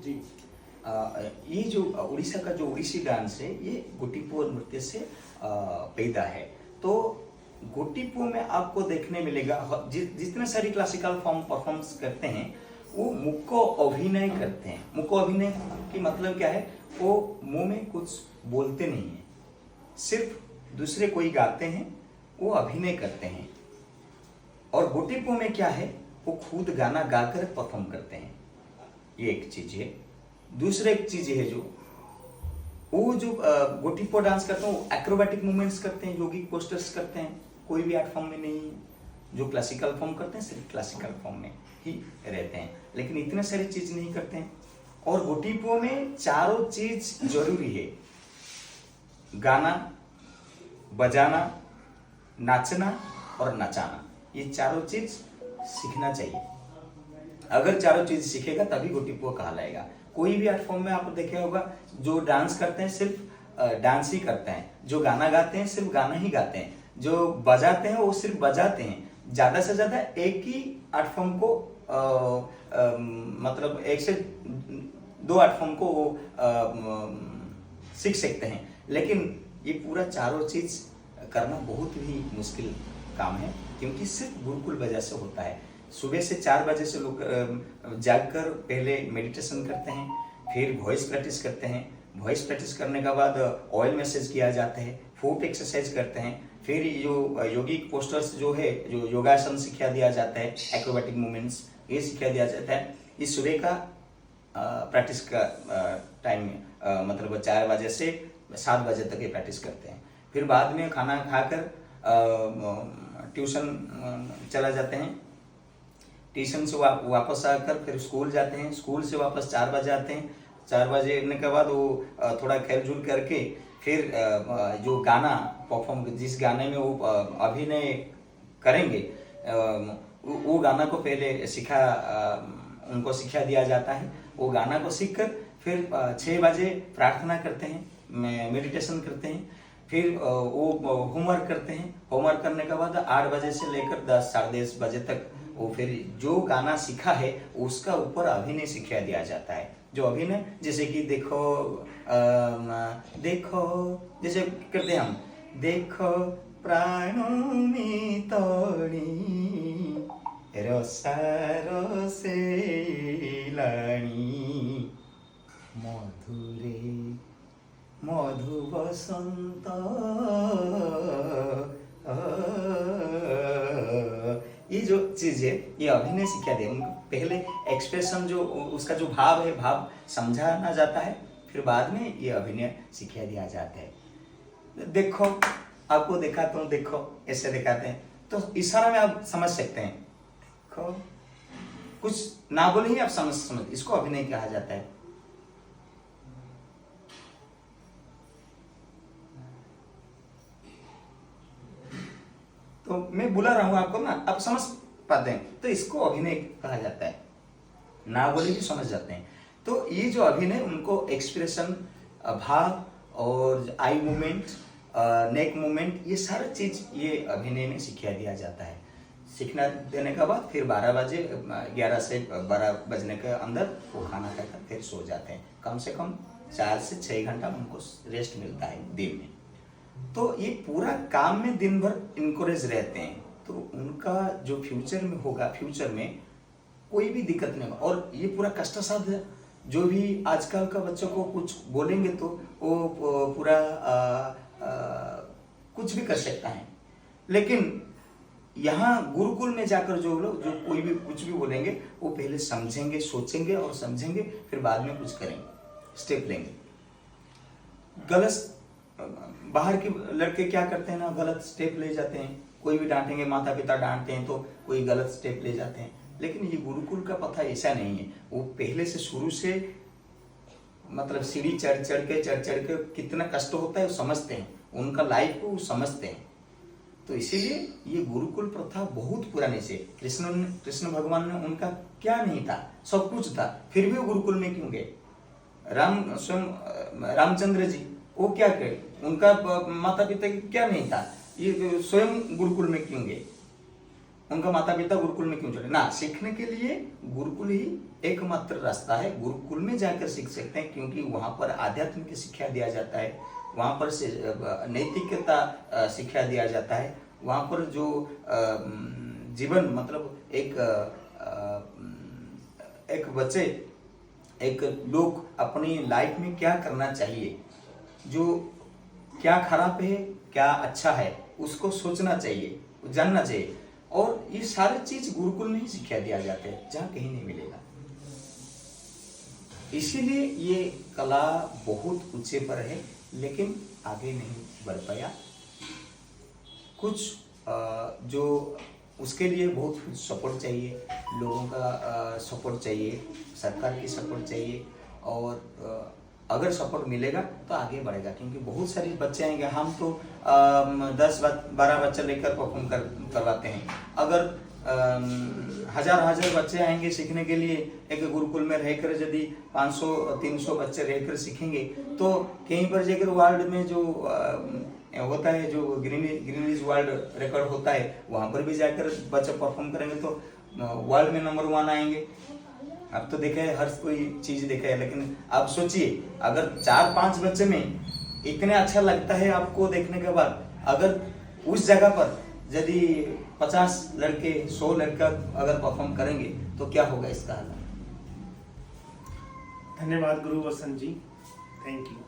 जी। ये जो उड़ीसा का जो ओडिसी डांस है ये गोटीपुओ नृत्य से पैदा है। तो गोटीपुओ में आपको देखने मिलेगा जितने सारी क्लासिकल फॉर्म परफॉर्म्स करते हैं वो मुक्को अभिनय करते हैं। मुक्को अभिनय की मतलब क्या है, वो मुंह में कुछ बोलते नहीं है, सिर्फ दूसरे कोई गाते हैं, वो अभिनय करते हैं। और गोटीपुओ में क्या है, वो खुद गाना गाकर परफॉर्म करते हैं। ये एक चीज है। दूसरा एक चीज है जो वो जो गोटीपुओ डांस करते हैं वो एक्रोबैटिक मूवमेंट्स करते हैं, योगिक पोस्टर्स करते हैं, कोई भी आर्ट फॉर्म में नहीं है। जो क्लासिकल फॉर्म करते हैं सिर्फ क्लासिकल फॉर्म में ही रहते हैं, लेकिन इतने सारी चीज नहीं करते हैं। और गोटीपुओ में चारों चीज जरूरी है, गाना, बजाना, नाचना और नचाना। ये चारों चीज सीखना चाहिए। अगर चारों चीज सीखेगा तभी गोटीपुओ कहलाएगा। कोई भी आर्ट फॉर्म में आप देखे होगा जो डांस करते हैं सिर्फ डांस ही करते हैं, जो गाना गाते हैं सिर्फ गाना ही गाते हैं, जो बजाते हैं वो सिर्फ बजाते हैं। ज्यादा से ज्यादा एक ही आर्ट फॉर्म को मतलब एक से दो आर्ट फॉर्म को वो सीख सकते हैं, लेकिन ये पूरा चारों चीज करना बहुत ही मुश्किल काम है, क्योंकि सिर्फ गुरुकुल वजह से होता है। सुबह से 4 बजे से लोग जागकर पहले मेडिटेशन करते हैं, फिर वॉइस प्रैक्टिस करते हैं। वॉइस प्रैक्टिस करने के बाद ऑयल मैसेज किया जाता है, फुट एक्सरसाइज करते हैं, फिर जो योगिक पोस्टर्स जो है, जो योगासन सिखा दिया जाता है, एक्रोबैटिक मूवमेंट्स ये सिखा दिया जाता है। इस सुबह का प्रैक्टिस का टाइम मतलब 4 बजे से 7 बजे तक ये प्रैक्टिस करते हैं। फिर बाद में खाना खाकर ट्यूशन चला जाते हैं। ट्यूशन से वापस आकर फिर स्कूल जाते हैं। स्कूल से वापस 4 बजे आते हैं। 4 बजे आने के बाद वो थोड़ा खेल झूल करके फिर जो गाना परफॉर्म, जिस गाने में वो अभिनय करेंगे, वो गाना को पहले उनको सिखा दिया जाता है। वो गाना को सीखकर फिर 6 बजे प्रार्थना करते हैं, मेडिटेशन करते हैं, फिर वो होमवर्क करते हैं। होमवर्क करने के बाद 8 बजे से लेकर 10 साढ़े 10 बजे तक वो फिर जो गाना सीखा है उसका ऊपर अभिनय सिखा दिया जाता है। जो अभिनय जैसे कि देखो देखो जैसे करते हैं हम, देखो प्राणों में तोड़ी रसा रसे लाणी मधुरे मधु बसंत। ये जो चीज है ये अभिनय सिखा दे। उनको पहले एक्सप्रेशन जो उसका जो भाव है, भाव समझाना जाता है, फिर बाद में ये अभिनय सिखा दिया जाता है। देखो, आपको दिखाता हूँ, देखो, ऐसे दिखाते हैं तो इशारा में आप समझ सकते हैं। देखो, कुछ ना बोले ही आप समझ, इसको अभिनय कहा जाता है। तो मैं बुला रहा हूं आपको ना, आप समझ पाते हैं, तो इसको अभिनय कहा जाता है। ना बोले भी समझ जाते हैं। तो ये जो अभिनय, उनको एक्सप्रेशन, भाव और आई मूवमेंट, नेक मूवमेंट, ये सारा चीज ये अभिनय में सिखा दिया जाता है। सीखना देने के बाद फिर 12 बजे 11 से 12 बजने के अंदर वो खाना खाकर फिर सो जाते हैं। कम से कम 4 से 6 घंटा उनको रेस्ट मिलता है दिन में। तो ये पूरा काम में दिन भर इनकरेज रहते हैं, तो उनका जो फ्यूचर में होगा, फ्यूचर में कोई भी दिक्कत नहीं होगा। और ये पूरा कष्टसाध्य, जो भी आजकल का बच्चों को कुछ बोलेंगे तो वो पूरा कुछ भी कर सकता है, लेकिन यहाँ गुरुकुल में जाकर जो लोग जो कोई भी कुछ भी बोलेंगे वो पहले समझेंगे, सोचेंगे और समझेंगे, फिर बाद में कुछ करेंगे, स्टेप लेंगे। गलत बाहर के लड़के क्या करते हैं ना, गलत स्टेप ले जाते हैं। कोई भी डांटेंगे, माता पिता डांटते हैं तो कोई गलत स्टेप ले जाते हैं। लेकिन ये गुरुकुल का पता ऐसा नहीं है। वो पहले से शुरू से मतलब सीढ़ी चढ़ चढ़ के कितना कष्ट होता है वो समझते हैं, उनका लाइफ को समझते हैं। तो इसीलिए ये गुरुकुल प्रथा बहुत पुराने से, कृष्ण भगवान ने उनका क्या नहीं था, सब कुछ था, फिर भी वो गुरुकुल में क्यों गए? स्वयं रामचंद्र जी वो क्या करे, उनका माता पिता क्या नहीं था, ये स्वयं गुरुकुल में क्यों गए? उनका माता पिता गुरुकुल में क्यों चले ना, सीखने के लिए गुरुकुल ही एकमात्र रास्ता है। गुरुकुल में जाकर सीख सकते हैं, क्योंकि वहाँ पर आध्यात्म की शिक्षा दिया जाता है, वहाँ पर से नैतिकता शिक्षा दिया जाता है, वहाँ पर जो जीवन मतलब एक बच्चे एक लोग अपनी लाइफ में क्या करना चाहिए, जो क्या खराब है क्या अच्छा है उसको सोचना चाहिए, जानना चाहिए। और ये सारी चीज गुरुकुल में ही शिक्षा दिया जाता है, जहाँ कहीं नहीं मिलेगा। इसीलिए ये कला बहुत ऊंचे पर है, लेकिन आगे नहीं बढ़ पाया। कुछ जो उसके लिए बहुत सपोर्ट चाहिए, लोगों का सपोर्ट चाहिए, सरकार की सपोर्ट चाहिए, और अगर सपोर्ट मिलेगा तो आगे बढ़ेगा। क्योंकि बहुत सारे बच्चे आएंगे, हम तो 10-12 बच्चे लेकर परफॉर्म करवाते हैं। अगर हजार बच्चे आएंगे सीखने के लिए, एक गुरुकुल में रहकर यदि 500-300 बच्चे रहकर सीखेंगे, तो कहीं पर जाकर वर्ल्ड में जो होता है, जो ग्रीनिज वर्ल्ड रिकॉर्ड होता है, वहां पर भी जाकर बच्चे परफॉर्म करेंगे तो वर्ल्ड में नंबर 1 आएंगे। अब तो देखा है, हर कोई चीज देखा है, लेकिन आप सोचिए अगर 4-5 बच्चे में इतने अच्छा लगता है आपको देखने के बाद, अगर उस जगह पर यदि 50 लड़के 100 लड़का अगर परफॉर्म करेंगे तो क्या होगा इसका हाल। धन्यवाद गुरु वसंत जी, थैंक यू।